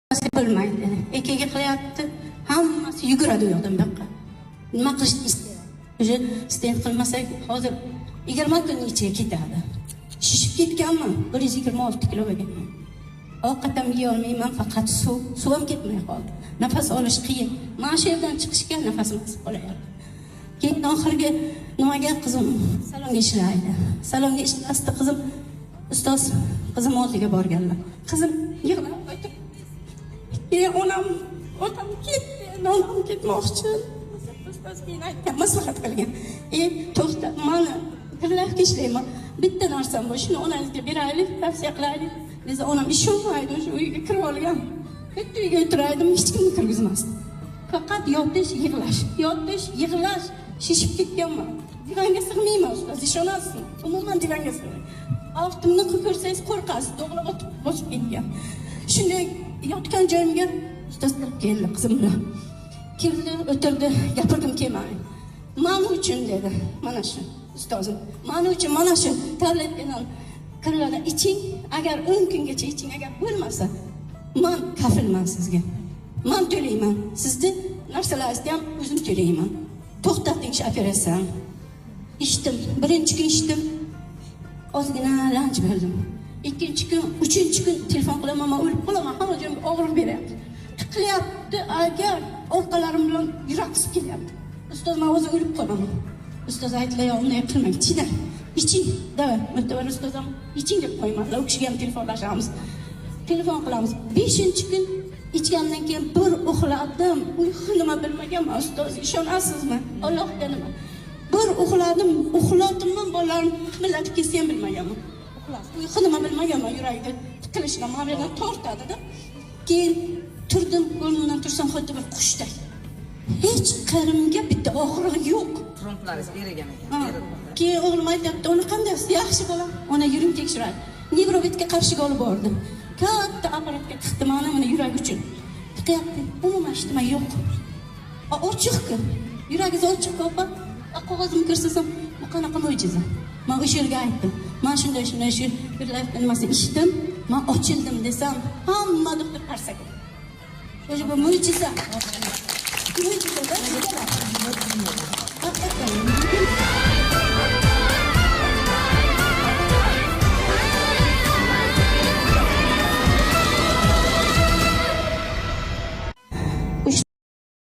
Bilmaydi. Ekiga qilyapti, hammasi yuguradi u yoqdan bu yoqqa. Nima qilishni istaydi. O'sha stent qilmasak hozir 20 kun ichiga ketadi. Shishib ketganman, 126 kilo bo'lganman. Ovqatam yeya olmayman, faqat suv ham ketmay qoldi. Nafas olish qiyin. Mana shu yerdan chiqishga nafasim qolayapti. Keyin oxirgi nimaga qizim salonga ishlaydi. Salonga ishlasdi qizim, ustoz qizim oldiga borganlar. Qizim yig'lab o'tib otam ketdi, onam ketmoqchi. Ustoz men aytgan, maslahat qilgan. To'xta, mana birlashib ishlayman. Bitta narsam bor, shuni onangizga beraylik, tavsiya qilaylik. Biz onam ishonmaydi, o'sha uyga kirib olgan. Bitta uyga o'tiraydim, hech kimni kirgizmasdim. Faqat yotish, yig'lash, shishib ketganman. Divanga sig'mayman, ustoz, ishonasizmi? Umuman divanga sig'mayman. Ortimni ko'rsangiz qo'rqasiz, to'g'ri bosib ketgan. Shunday yotgan joyimga ustoz kirib keldi qizim bilan. Keldi, o'tirdi, gapirgim kelmadi. Men uchun dedi, mana shu ustozim. Men uchun mana shu tabletkadan kirlardan iching, agar 10 kungacha iching, agar bo'lmasa, men kafilman sizga. Men to'layman. Sizni narsalaringizni ham o'zim to'layman. To'xtating shu operatsiyani. Ishdim, birinchi kun ishdim. Ozgina lanj bo'ldim. Ikkinchi kun, uchinchi kun telefon qilaman, men o'lib qolaman, hamma joyimga og'riq beryapti. Tiqlayapti, agar orqalarim bilan yurak qisib kelyapti. Ustoz, men o'zim o'lib qolaman. Ustoz aytdilar, unday qilmang, chidang. Iching, davay, o'rtabar ustozim, iching deb qo'ymanlar. U kishiga ham telefonlashamiz. Telefon qilamiz. 5-kun ichgandan keyin bir uxladim. Uyqu nima bilmaganman, ustoz, ishonasizmi? Allohga nima. Bir uxladimman, bolalarim millatib ketsa ham bilmaganman. Uyqu nima bilmaganman, yuragida tiqilishlar ma'nadan tortadi-da. Keyin turdim, o'rnimdan tursam xuddi bir qushday. Hech qarimga bitta og'riq yo'q. Trumplarimiz berigan ekan. Keyin o'g'lim aytdi, "Uni qanday? Yaxshi bolam." Ona yuring tekshiradi. Nevropatga qarshiga olib bordim. Katta apparatga tiqdi mana yurak uchun. Tiqyapti. Umuman ishtima yo'q. Ochiq-ku. Yuragingiz ochiq opa. Qog'ozimni ko'rsatsam, bu qanaqa mo'jiza. Men o'sha yerga aytdim. Men shunday shu birlashib nimasini eshitdim. Men ochildim desam, hamma doktor qarsak. O'sha bu mo'jiza. Mo'jiza.